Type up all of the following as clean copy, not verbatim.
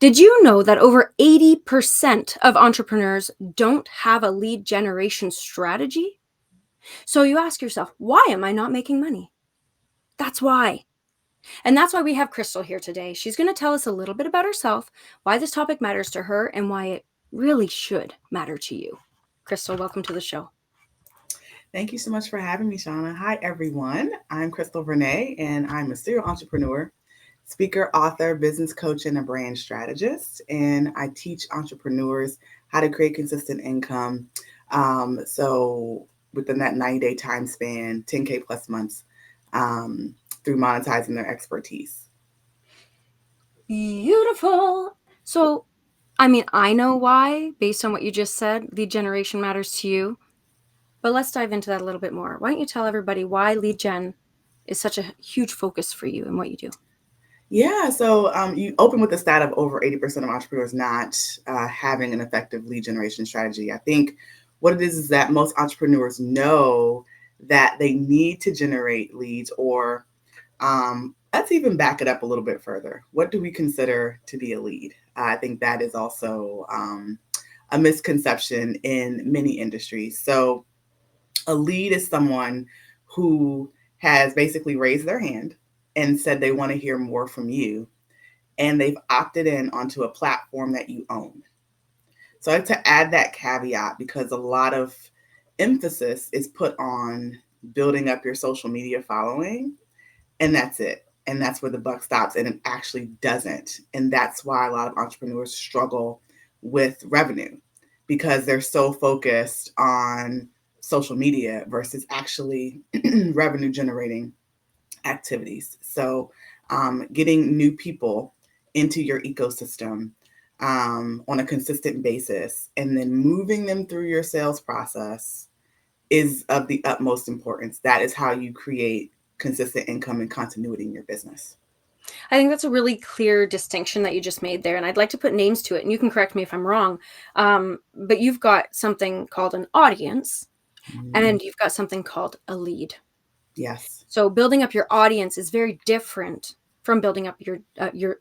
Did you know that over 80% of entrepreneurs don't have a lead generation strategy? So you ask yourself, why am I not making money? That's why. And that's why we have Krystal here today. She's going to tell us a little bit about herself, why this topic matters to her, and why it really should matter to you. Krystal, welcome to the show. Thank you so much for having me, Shauna. Hi, everyone. I'm Krystal Vernee, and I'm a serial entrepreneur, speaker, author, business coach, and a brand strategist. And I teach entrepreneurs how to create consistent income. So within that 90-day time span, 10K plus months, through monetizing their expertise. Beautiful. So, I know why, based on what you just said, lead generation matters to you. But let's dive into that a little bit more. Why don't you tell everybody why lead gen is such a huge focus for you and what you do? Yeah, so you open with the stat of over 80% of entrepreneurs not having an effective lead generation strategy. I think what it is that most entrepreneurs know that they need to generate leads, or let's even back it up a little bit further. What do we consider to be a lead? I think that is also a misconception in many industries. So, a lead is someone who has basically raised their hand and said they want to hear more from you, and they've opted in onto a platform that you own. So I like to add that caveat because a lot of emphasis is put on building up your social media following, and that's it. And that's where the buck stops, and it actually doesn't. And that's why a lot of entrepreneurs struggle with revenue because they're so focused on social media versus actually revenue generating activities. So, getting new people into your ecosystem on a consistent basis and then moving them through your sales process is of the utmost importance. That is how you create consistent income and continuity in your business. I think that's a really clear distinction that you just made there. And I'd like to put names to it. And you can correct me if I'm wrong. But you've got something called an audience and you've got something called a lead. Yes. So building up your audience is very different from building up your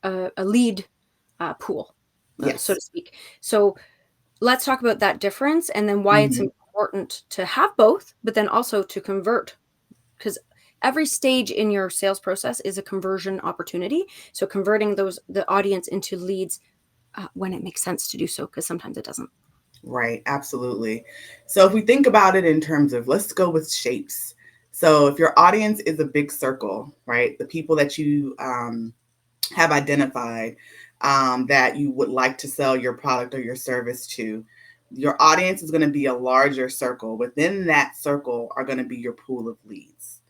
a lead pool, so Yes. to speak. So let's talk about that difference and then why it's Mm-hmm. important to have both, but then also to convert, because every stage in your sales process is a conversion opportunity. So converting the audience into leads when it makes sense to do so, because sometimes it doesn't. Right, absolutely. So if we think about it in terms of, let's go with shapes. So if your audience is a big circle, right, the people that you have identified that you would like to sell your product or your service to, your audience is going to be a larger circle. Within that circle are going to be your pool of leads,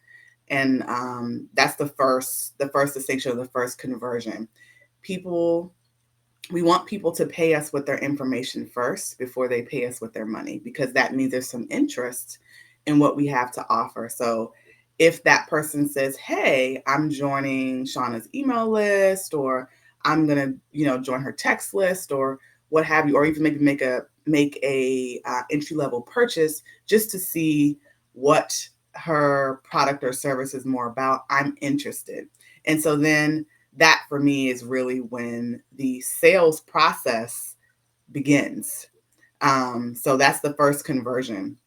and that's the first distinction, the first conversion. People We want people to pay us with their information first before they pay us with their money, because that means there's some interest in what we have to offer. So if that person says, hey, I'm joining Shauna's email list, or I'm gonna, join her text list, or what have you, or even maybe make a entry level purchase just to see what her product or service is more about, I'm interested. And so then that for me is really when the sales process begins. So that's the first conversion.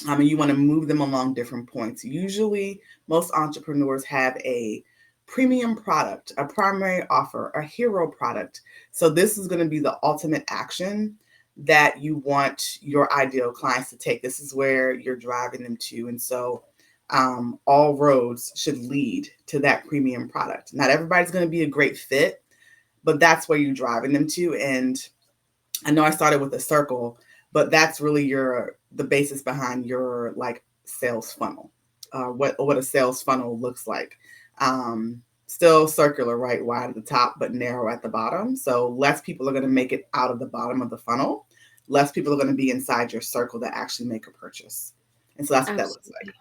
And you want to move them along different points. Usually, most entrepreneurs have a premium product, a primary offer, a hero product. So this is going to be the ultimate action that you want your ideal clients to take. This is where you're driving them to. And so all roads should lead to that premium product. Not everybody's going to be a great fit, but that's where you're driving them to. And I know I started with a circle, but that's really the basis behind your like sales funnel. What a sales funnel looks like. Still circular, right? Wide at the top, but narrow at the bottom. So less people are going to make it out of the bottom of the funnel. Less people are going to be inside your circle that actually make a purchase. And so that's what that looks like. Absolutely.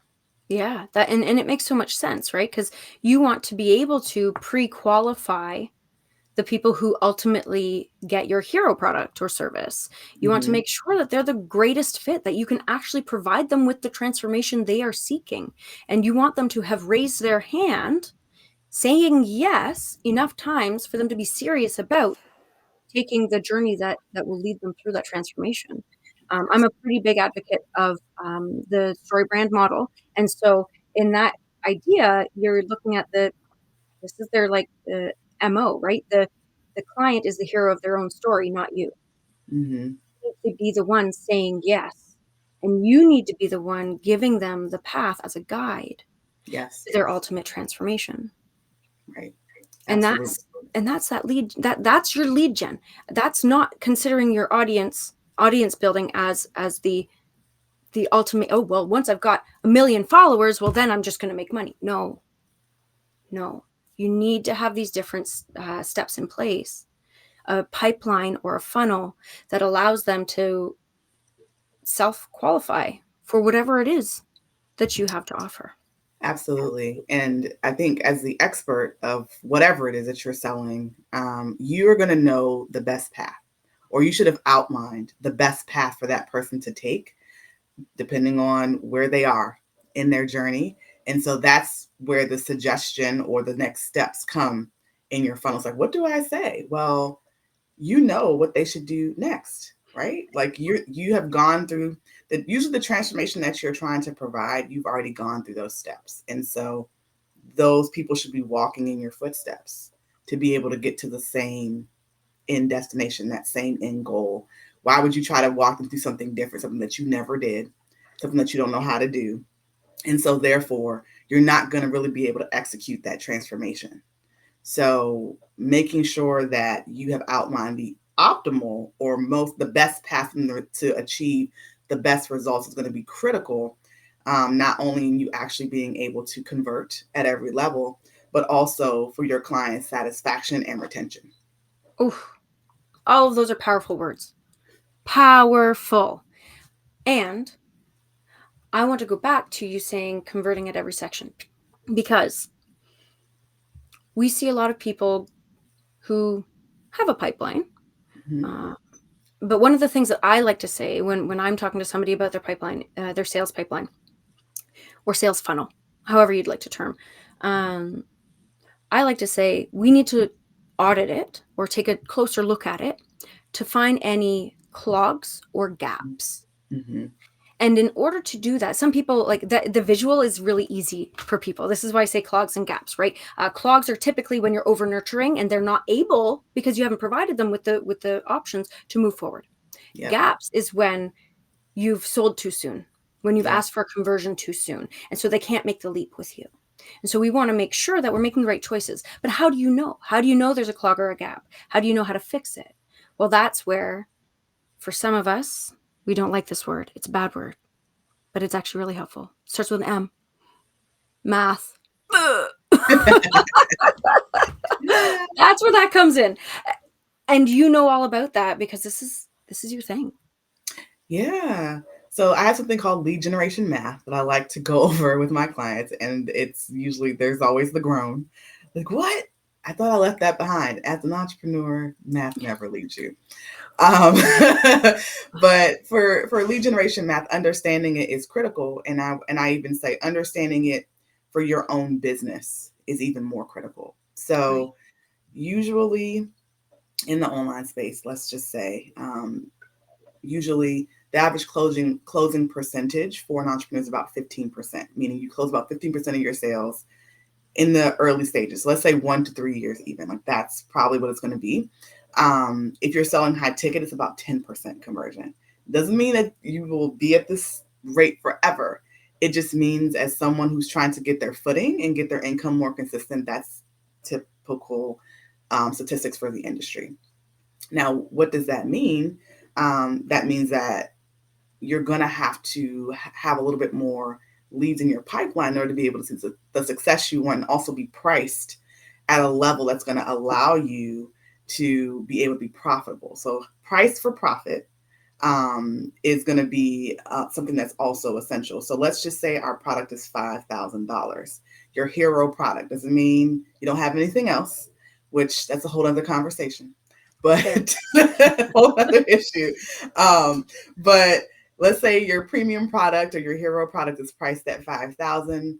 Yeah, that and it makes so much sense, right? Because you want to be able to pre-qualify the people who ultimately get your hero product or service. You want to Mm-hmm. make sure that they're the greatest fit, that you can actually provide them with the transformation they are seeking. And you want them to have raised their hand, saying yes enough times for them to be serious about taking the journey that will lead them through that transformation. I'm a pretty big advocate of the story brand model. And so in that idea, you're looking at this is their like MO, right? The client is the hero of their own story, not you. Mm-hmm. You need to be the one saying yes. And you need to be the one giving them the path as a guide Yes. to their ultimate transformation. Right. And Absolutely. that's that lead that's your lead gen. That's not considering your audience building as the ultimate, oh well, once I've got 1 million followers, well then I'm just going to make money. No. You need to have these different steps in place, a pipeline or a funnel that allows them to self-qualify for whatever it is that you have to offer. Absolutely. And I think as the expert of whatever it is that you're selling, you're going to know the best path, or you should have outlined the best path for that person to take, depending on where they are in their journey. And so that's where the suggestion or the next steps come in your funnel. It's like, what do I say? Well, you know what they should do next, right? Like you have gone through usually the transformation that you're trying to provide, you've already gone through those steps. And so those people should be walking in your footsteps to be able to get to the same end destination, that same end goal. Why would you try to walk them through something different, something that you never did, something that you don't know how to do? And so therefore, you're not going to really be able to execute that transformation. So making sure that you have outlined the optimal or the best path to achieve the best results is going to be critical, not only in you actually being able to convert at every level, but also for your client's satisfaction and retention. Oh, all of those are powerful words. Powerful. And I want to go back to you saying converting at every section, because we see a lot of people who have a pipeline. Mm-hmm. But one of the things that I like to say when I'm talking to somebody about their pipeline, their sales pipeline or sales funnel, however you'd like to term, I like to say we need to audit it or take a closer look at it to find any clogs or gaps. Mm-hmm. And in order to do that, some people like the visual is really easy for people. This is why I say clogs and gaps, right? Clogs are typically when you're over nurturing and they're not able, because you haven't provided them with the options to move forward. Yep. Gaps is when you've sold too soon, when you've Yep. asked for a conversion too soon. And so they can't make the leap with you. And so we want to make sure that we're making the right choices. But how do you know? How do you know there's a clog or a gap? How do you know how to fix it? Well, that's where, for some of us, we don't like this word. It's a bad word, but it's actually really helpful. It starts with an M. Math. That's where that comes in. And you know all about that because this is your thing. Yeah. So I have something called lead generation math that I like to go over with my clients. And it's usually, there's always the groan. Like, what? I thought I left that behind. As an entrepreneur, math never leaves you. But for lead generation math, understanding it is critical. And I even say understanding it for your own business is even more critical. So Right. Usually in the online space, let's just say, usually the average closing percentage for an entrepreneur is about 15%, meaning you close about 15% of your sales in the early stages. Let's say 1 to 3 years even. Like that's probably what it's going to be. If you're selling high ticket, it's about 10% conversion. Doesn't mean that you will be at this rate forever. It just means as someone who's trying to get their footing and get their income more consistent, that's typical statistics for the industry. Now, what does that mean? That means that you're going to have to have a little bit more leads in your pipeline in order to be able to see the success you want, and also be priced at a level that's going to allow you to be able to be profitable. So price for profit is going to be something that's also essential. So let's just say our product is $5,000. Your hero product doesn't mean you don't have anything else, which that's a whole other conversation, but a whole other issue. But let's say your premium product or your hero product is priced at $5,000.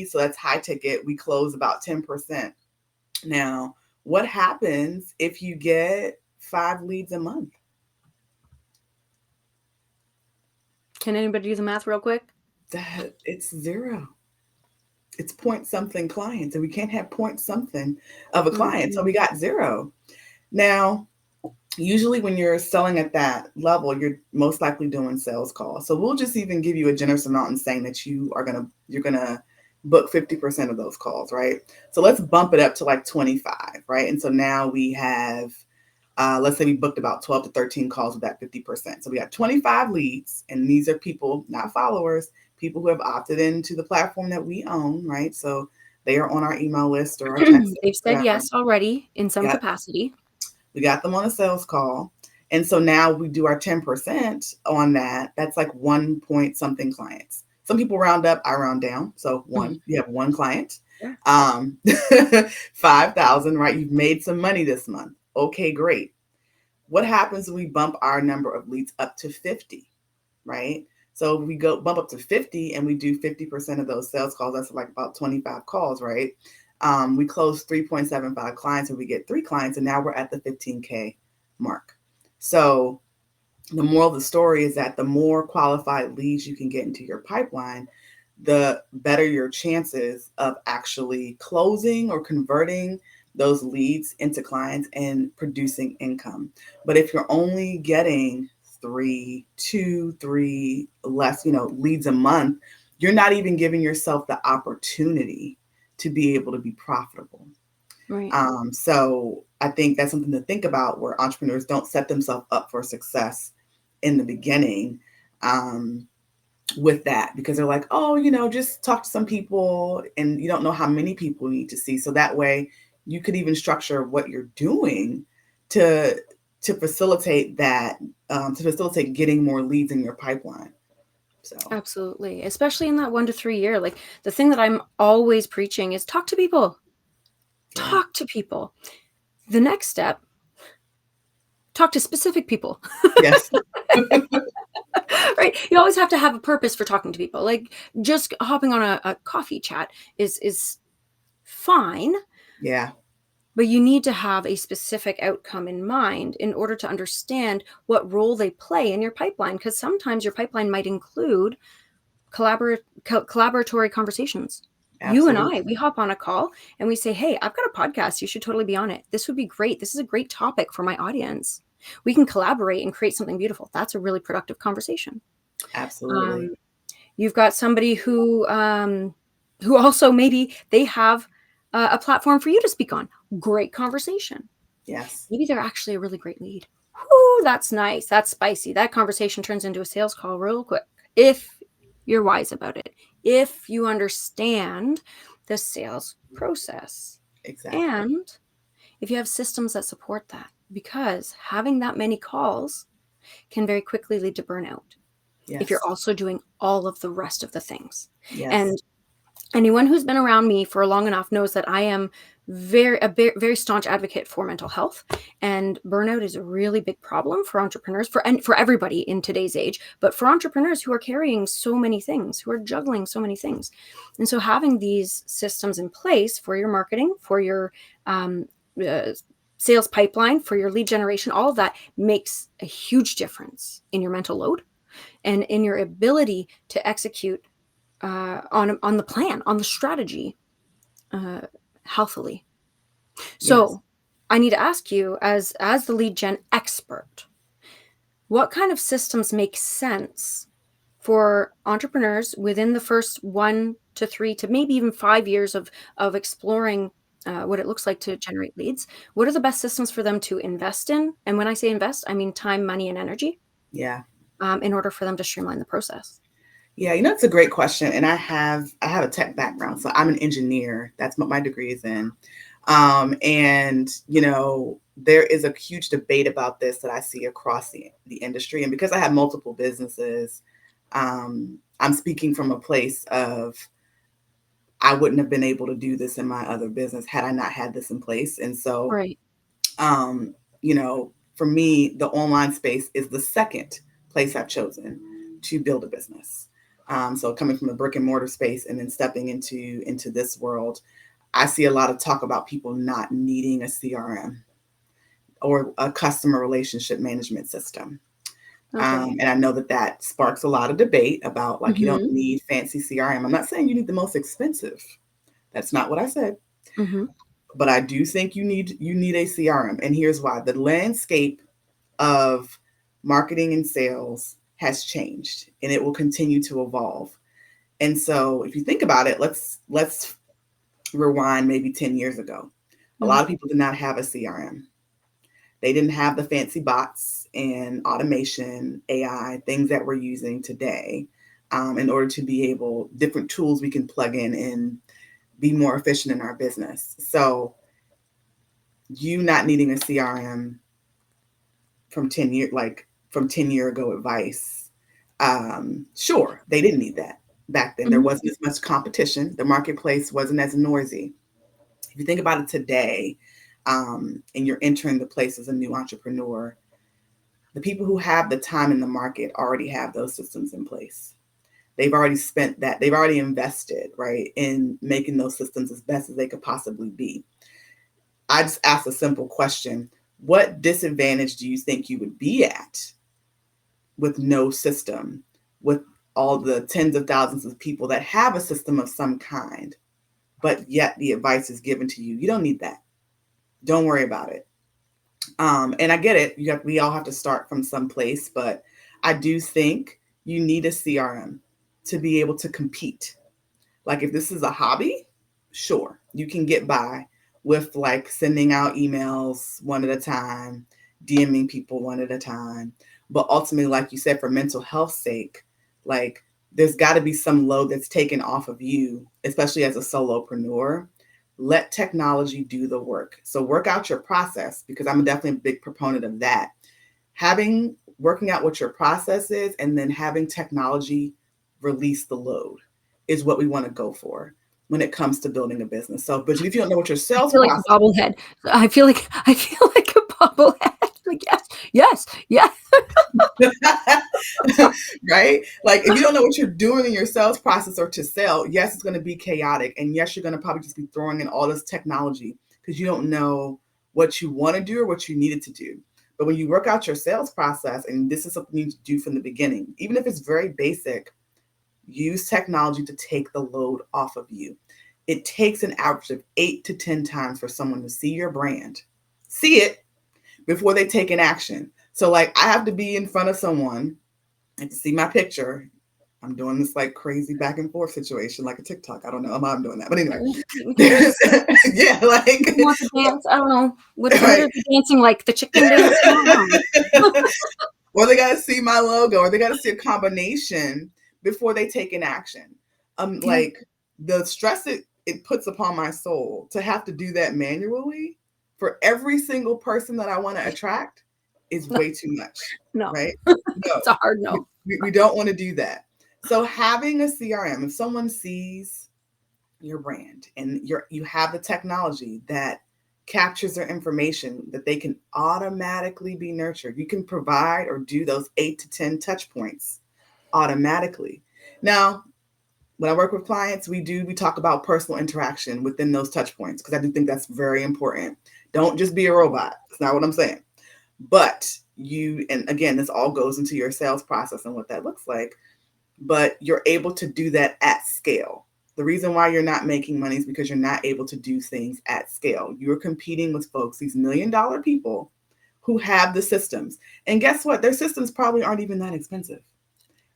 So that's high ticket. We close about 10%. Now, what happens if you get 5 leads a month. Can anybody do the math real quick? It's 0. It's point something clients, and we can't have point something of a client. So we got 0. Now, usually when you're selling at that level, you're most likely doing sales calls. So we'll just even give you a generous amount and saying that you're gonna book 50% of those calls, right? So let's bump it up to like 25, right? And so now we have, let's say we booked about 12 to 13 calls with that 50%. So we got 25 leads, and these are people, not followers, people who have opted into the platform that we own, right? So they are on our email list or our text. They've said yes already in some capacity. We got them on a sales call. And so now we do our 10% on that. That's like 1 point something clients. Some people round up, I round down. So you have 1 client, 5,000, right? You've made some money this month. Okay, great. What happens when we bump our number of leads up to 50, right? So we go bump up to 50 and we do 50% of those sales calls. That's like about 25 calls, right? We close 3.75 clients and we get 3 clients, and now we're at the 15K mark. So the moral of the story is that the more qualified leads you can get into your pipeline, the better your chances of actually closing or converting those leads into clients and producing income. But if you're only getting 3 less, leads a month, you're not even giving yourself the opportunity to be able to be profitable. Right. So I think that's something to think about, where entrepreneurs don't set themselves up for success in the beginning with that, because they're like, oh, just talk to some people, and you don't know how many people you need to see. So that way you could even structure what you're doing to facilitate that, to facilitate getting more leads in your pipeline. So absolutely, especially in that 1 to 3 year, like the thing that I'm always preaching is talk to people. Yeah. Talk to people. The next step, talk to specific people. Yes. Right. You always have to have a purpose for talking to people. Like just hopping on a coffee chat is fine. Yeah. But you need to have a specific outcome in mind in order to understand what role they play in your pipeline. Because sometimes your pipeline might include collaboratory conversations. Absolutely. You and I, we hop on a call and we say, hey, I've got a podcast. You should totally be on it. This would be great. This is a great topic for my audience. We can collaborate and create something beautiful. That's a really productive conversation. Absolutely. You've got somebody who also maybe they have a platform for you to speak on. Great conversation. Yes. Maybe they're actually a really great lead. Ooh, that's nice. That's spicy. That conversation turns into a sales call real quick. If you're wise about it, if you understand the sales process. Exactly. And if you have systems that support that, because having that many calls can very quickly lead to burnout. Yes. If you're also doing all of the rest of the things. Yes. And anyone who's been around me for long enough knows that I am very staunch advocate for mental health, and burnout is a really big problem for entrepreneurs, for everybody in today's age, but for entrepreneurs who are carrying so many things, who are juggling so many things. And so having these systems in place for your marketing, for your sales pipeline, for your lead generation, all of that makes a huge difference in your mental load and in your ability to execute on the plan, on the strategy, healthily. So yes. I need to ask you, as the lead gen expert, what kind of systems make sense for entrepreneurs within the first 1 to 3 to maybe even 5 years of exploring what it looks like to generate leads? What are the best systems for them to invest in? And when I say invest, I mean time, money, and energy. Yeah. In order for them to streamline the process. Yeah, it's a great question. And I have a tech background. So I'm an engineer. That's what my degree is in. And, there is a huge debate about this that I see across the industry. And because I have multiple businesses, I'm speaking from a place of, I wouldn't have been able to do this in my other business had I not had this in place. And so, right. For me, the online space is the second place I've chosen to build a business. So coming from the brick and mortar space and then stepping into this world, I see a lot of talk about people not needing a CRM. or a customer relationship management system. Okay. And I know that sparks a lot of debate about like, you don't Mm-hmm. need fancy CRM. I'm not saying you need the most expensive. That's not what I said. Mm-hmm. But I do think you need a CRM. And here's why. The landscape of marketing and sales has changed and it will continue to evolve. And so if you think about it, let's rewind maybe 10 years ago. A lot of people did not have a CRM. They didn't have the fancy bots and automation, AI, things that we're using today, in order to be able, different tools we can plug in and be more efficient in our business. So you not needing a CRM from 10 year ago advice. Sure, they didn't need that back then. There Mm-hmm. wasn't as much competition. The marketplace wasn't as noisy. If you think about it today, and you're entering the place as a new entrepreneur, the people who have the time in the market already have those systems in place. They've already spent that, they've already invested, right, in making those systems as best as they could possibly be. I just asked a simple question. What disadvantage do you think you would be at with no system, with all the tens of thousands of people that have a system of some kind, but yet the advice is given to you? You don't need that. Don't worry about it. And I get it. We all have to start from some place, but I do think you need a CRM to be able to compete. Like if this is a hobby, sure, you can get by with like sending out emails one at a time, DMing people one at a time. But ultimately, like you said, for mental health sake, like there's got to be some load that's taken off of you, especially as a solopreneur. Let technology do the work. So work out your process, because I'm definitely a big proponent of that. Working out what your process is and then having technology release the load is what we want to go for when it comes to building a business. So, but if you don't know what your I sales feel like a process, bobblehead. I feel like a bobblehead. Like yes, yes, yes. right? Like if you don't know what you're doing in your sales process or to sell, yes, it's going to be chaotic. And yes, you're going to probably just be throwing in all this technology because you don't know what you want to do or what you needed to do. But when you work out your sales process, and this is something you need to do from the beginning, even if it's very basic, use technology to take the load off of you. It takes an average of 8 to 10 times for someone to see your brand, see it before they take an action. So like I have to be in front of someone and to see my picture. I'm doing this like crazy back and forth situation, like a TikTok. I don't know how I'm doing that, but anyway, yeah, like You want to dance? I don't know. What right. are they dancing like? The chicken dance? I don't know. Or they got to see my logo, or they got to see a combination before they take an action. Yeah. Like the stress it puts upon my soul to have to do that manually for every single person that I want to attract is No, way too much, no. right? No, It's a hard no. we don't want to do that. So having a CRM, if someone sees your brand and you have the technology that captures their information, that they can automatically be nurtured, you can provide or do those 8 to 10 touch points automatically. Now, when I work with clients, we talk about personal interaction within those touch points, because I do think that's very important. Don't just be a robot. That's not what I'm saying. But and again, this all goes into your sales process and what that looks like, but you're able to do that at scale. The reason why you're not making money is because you're not able to do things at scale. You're competing with folks, these $1 million people who have the systems. And guess what? Their systems probably aren't even that expensive.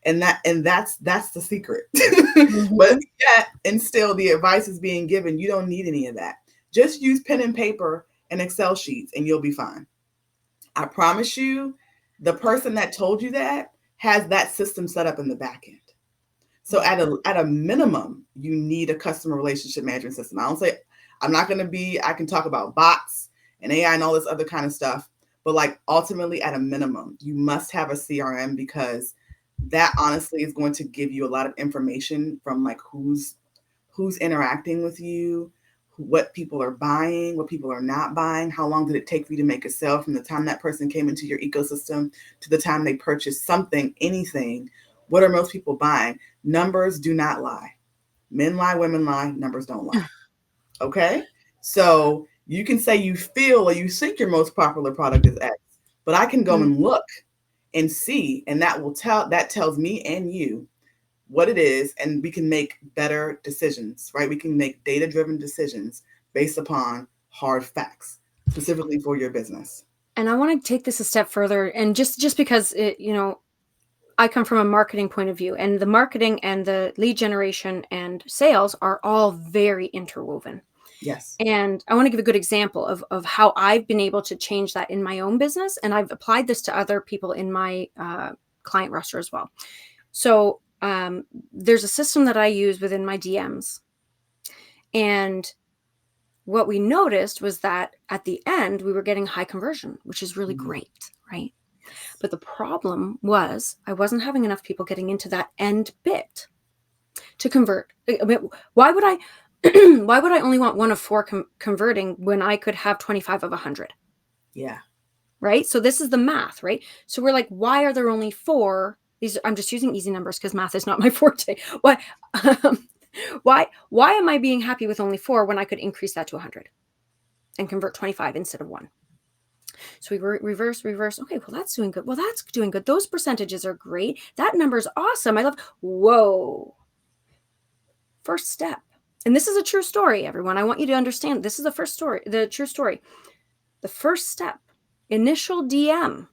And that's the secret. But Mm-hmm. yet, and still the advice is being given, you don't need any of that. Just use pen and paper and Excel sheets and you'll be fine. I promise you, the person that told you that has that system set up in the back end. So at a minimum, you need a customer relationship management system. I can talk about bots and AI and all this other kind of stuff, but like ultimately at a minimum, you must have a CRM, because that honestly is going to give you a lot of information from like who's interacting with you, what people are buying, what people are not buying, how long did it take for you to make a sale from the time that person came into your ecosystem to the time they purchased something, anything. What are most people buying? Numbers do not lie. Men lie, women lie, numbers don't lie. Okay? So You can say you feel or you think your most popular product is X, but I can go and look and see, and that tells me and you what it is, and we can make better decisions, right? We can make data-driven decisions based upon hard facts, specifically for your business. And I want to take this a step further, and just because I come from a marketing point of view, and the marketing and the lead generation and sales are all very interwoven. Yes. And I want to give a good example of how I've been able to change that in my own business. And I've applied this to other people in my client roster as well. So there's a system that I use within my DMs. And what we noticed was that at the end, we were getting high conversion, which is really great, right? Yes. But the problem was I wasn't having enough people getting into that end bit to convert. I mean, why would I only want one of four converting when I could have 25 of 100? Yeah. Right? So this is the math, right? So we're like, why are there only four? I'm just using easy numbers because math is not my forte. Why am I being happy with only four when I could increase that to 100 and convert 25 instead of one? So we reverse. Okay, well, that's doing good. Well, that's doing good. Those percentages are great. That number's awesome. I love, whoa. First step. And this is a true story, everyone. I want you to understand this is the true story. The first step, initial DM,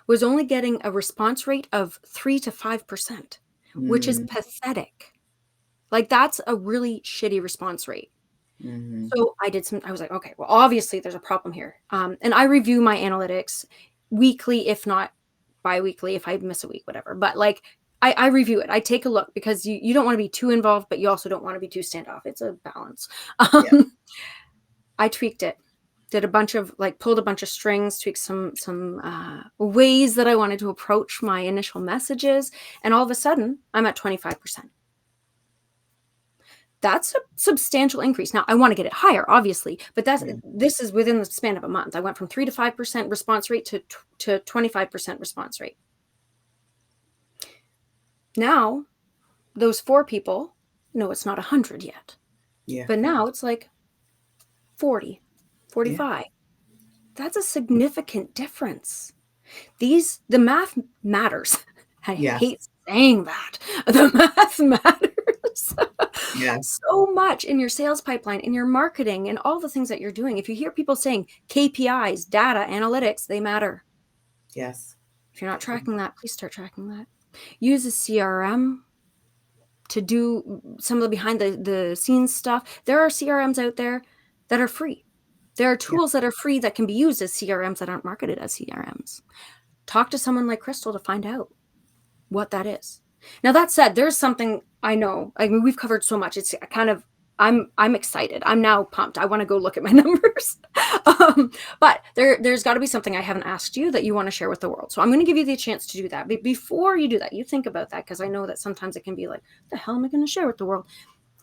was only getting a response rate of 3 to 5%, which is pathetic. Like, that's a really shitty response rate. So I was like, okay, well, obviously there's a problem here. And I review my analytics weekly, if not bi-weekly, if I miss a week, whatever. But like, I review it. I take a look because you don't want to be too involved, but you also don't want to be too standoff. It's a balance. I tweaked it, pulled a bunch of strings, tweaked some ways that I wanted to approach my initial messages. And all of a sudden I'm at 25%. That's a substantial increase. Now I want to get it higher, obviously, but this is within the span of a month. I went from 3 to 5% response rate to 25% response rate. Now, those 4 people, no, it's not 100 yet. Yeah. But now it's like 40, 45. Yeah. That's a significant difference. The math matters. I hate saying that. The math matters. So much in your sales pipeline, in your marketing, and all the things that you're doing. If you hear people saying KPIs, data, analytics, they matter. Yes. If you're not tracking that, please start tracking that. Use a CRM to do some of the behind the scenes stuff. There are CRMs out there that are free. There are tools that are free that can be used as CRMs that aren't marketed as CRMs. Talk to someone like Krystal to find out what that is. Now, that said, there's something I know. I mean, we've covered so much. It's kind of, I'm excited. I'm now pumped. I want to go look at my numbers. But there's got to be something I haven't asked you that you want to share with the world. So I'm going to give you the chance to do that. But before you do that, you think about that, because I know that sometimes it can be like, what the hell am I going to share with the world?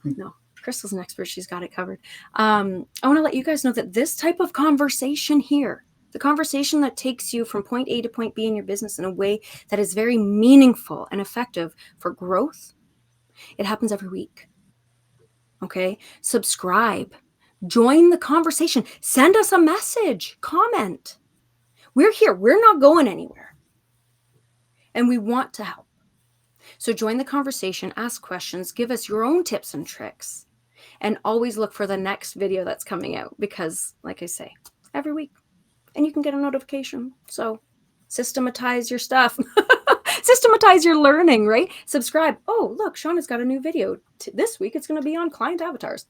No, Krystal's an expert. She's got it covered. I want to let you guys know that this type of conversation here, the conversation that takes you from point A to point B in your business in a way that is very meaningful and effective for growth, it happens every week. Okay? Subscribe. Join the conversation. Send us a message. Comment. We're here. We're not going anywhere. And we want to help. So join the conversation, ask questions, give us your own tips and tricks, and always look for the next video that's coming out, because, like I say, every week. And you can get a notification. So systematize your stuff. Systematize your learning, right? Subscribe. Oh, look, Shauna's got a new video. This week it's going to be on client avatars.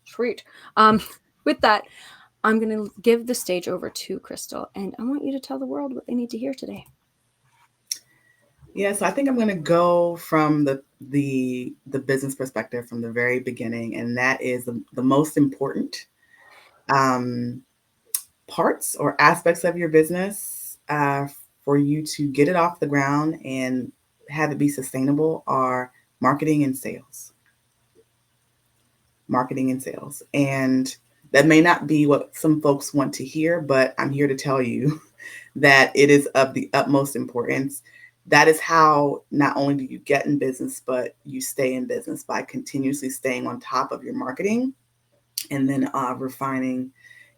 Sweet. With that, I'm going to give the stage over to Krystal, and I want you to tell the world what they need to hear today. Yeah, so I think I'm going to go from the business perspective from the very beginning, and that is the most important parts or aspects of your business for you to get it off the ground and have it be sustainable are marketing and sales. Marketing and sales. And that may not be what some folks want to hear, but I'm here to tell you that it is of the utmost importance. That is how not only do you get in business, but you stay in business by continuously staying on top of your marketing and then refining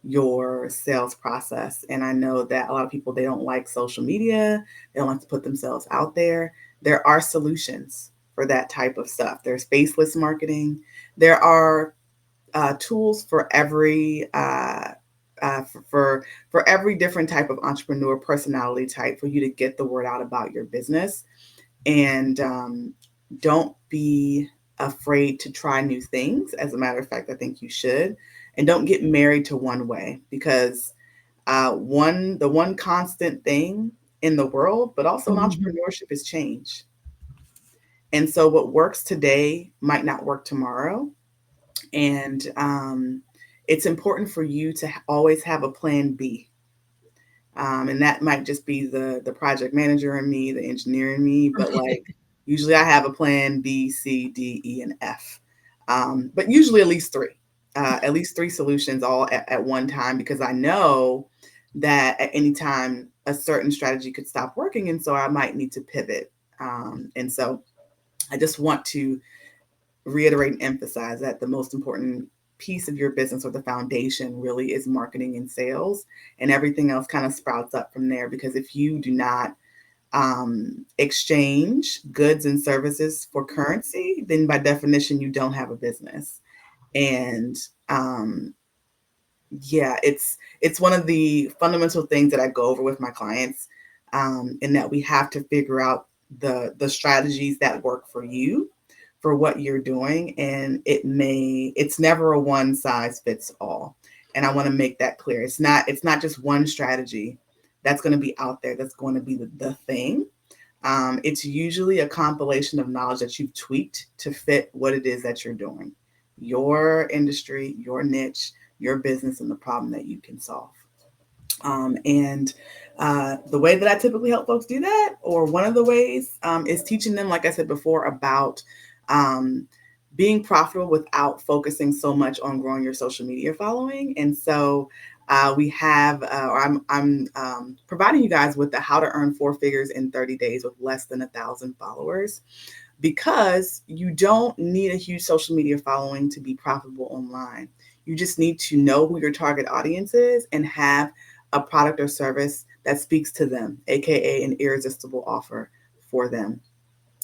your sales process. And I know that a lot of people, they don't like social media. They don't like to put themselves out there. There are solutions for that type of stuff. There's faceless marketing. There are tools for every for every different type of entrepreneur personality type for you to get the word out about your business. And don't be afraid to try new things. As a matter of fact, I think you should. And don't get married to one way, because the one constant thing in the world, but also in entrepreneurship, is change. And so what works today might not work tomorrow. And it's important for you to always have a plan B. And that might just be the project manager in me, the engineer in me, but like usually I have a plan B, C, D, E, and F. But usually at least three solutions all at one time, because I know that at any time a certain strategy could stop working. And so I might need to pivot. And so I just want to reiterate and emphasize that the most important piece of your business, or the foundation, really is marketing and sales, and everything else kind of sprouts up from there. Because if you do not exchange goods and services for currency, then by definition you don't have a business. And yeah, it's one of the fundamental things that I go over with my clients, in that we have to figure out the strategies that work for you, for what you're doing. And it's never a one size fits all. And I want to make that clear. It's not just one strategy that's going to be out there that's going to be the thing. It's usually a compilation of knowledge that you've tweaked to fit what it is that you're doing, your industry, your niche, your business, and the problem that you can solve. And the way that I typically help folks do that, or one of the ways, is teaching them, like I said before, about being profitable without focusing so much on growing your social media following. And so we have, or I'm providing you guys with the how to earn 4 figures in 30 days with less than 1,000 followers, because you don't need a huge social media following to be profitable online. You just need to know who your target audience is and have a product or service that speaks to them, aka an irresistible offer for them.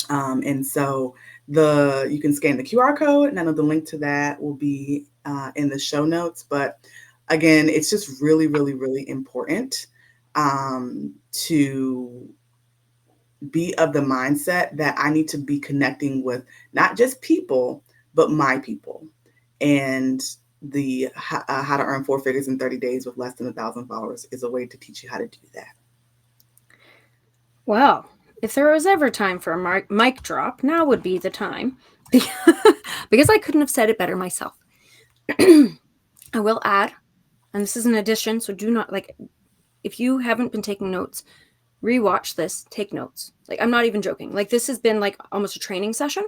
And so you can scan the QR code, and I know the link to that will be in the show notes. But again, it's just really, really, really important to be of the mindset that I need to be connecting with not just people, but my people. And the how to earn 4 figures in 30 days with less than 1,000 followers is a way to teach you how to do that. Well, if there was ever time for a mic drop, now would be the time, because I couldn't have said it better myself. I will add, and this is an addition, so do not, like, if you haven't been taking notes, rewatch this, take notes. Like, I'm not even joking. Like, this has been like almost a training session.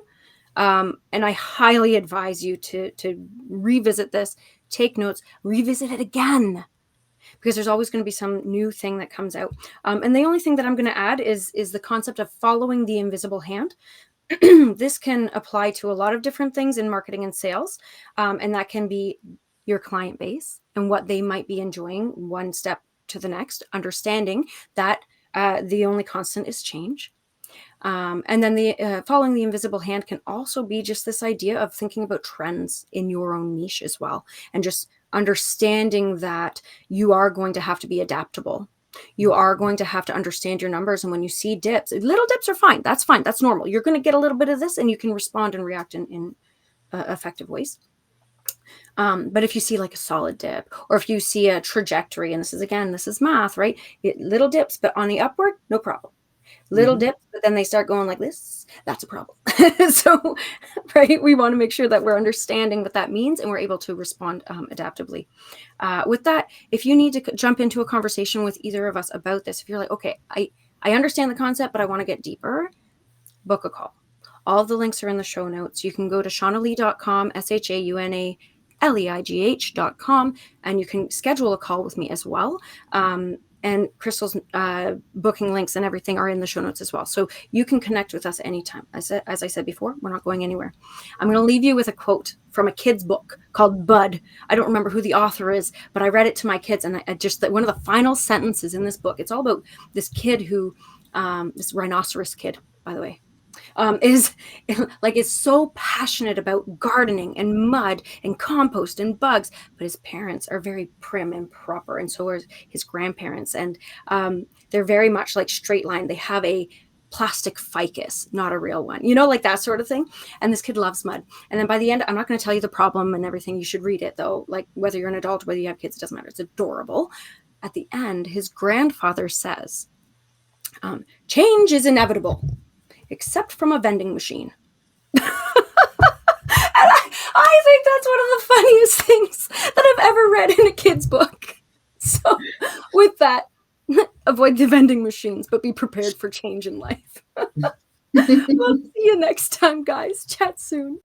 And I highly advise you to revisit this, take notes, revisit it again, because there's always going to be some new thing that comes out. And the only thing that I'm going to add is the concept of following the invisible hand. This can apply to a lot of different things in marketing and sales. And that can be your client base and what they might be enjoying one step to the next, understanding that the only constant is change. And then the following the invisible hand can also be just this idea of thinking about trends in your own niche as well, and just understanding that you are going to have to be adaptable. You are going to have to understand your numbers. And when you see dips, little dips are fine. That's fine. That's normal. You're going to get a little bit of this, and you can respond and react in effective ways. But if you see like a solid dip, or if you see a trajectory, and this is math, right? Little dips, but on the upward, no problem. Little dips, but then they start going like this, that's a problem. So, right, we want to make sure that we're understanding what that means, and we're able to respond adaptively. With that, if you need to jump into a conversation with either of us about this, if you're like, okay, I understand the concept, but I want to get deeper, book a call. All of the links are in the show notes. You can go to shaunalee.com, SHAUNALEIGH.com, and you can schedule a call with me as well. And Krystal's booking links and everything are in the show notes as well. So you can connect with us anytime. As I said before, we're not going anywhere. I'm going to leave you with a quote from a kid's book called Bud. I don't remember who the author is, but I read it to my kids, and I just, one of the final sentences in this book, it's all about this kid who, this rhinoceros kid, by the way, is so passionate about gardening and mud and compost and bugs, but his parents are very prim and proper, and so are his grandparents, and they're very much like straight line. They have a plastic ficus, not a real one, like that sort of thing. And this kid loves mud. And then by the end, I'm not going to tell you the problem and everything. You should read it, though. Like, whether you're an adult, whether you have kids, it doesn't matter. It's adorable. At the end, his grandfather says, change is inevitable, except from a vending machine. And I think that's one of the funniest things that I've ever read in a kid's book. So with that, avoid the vending machines, but be prepared for change in life. We'll see you next time, guys. Chat soon.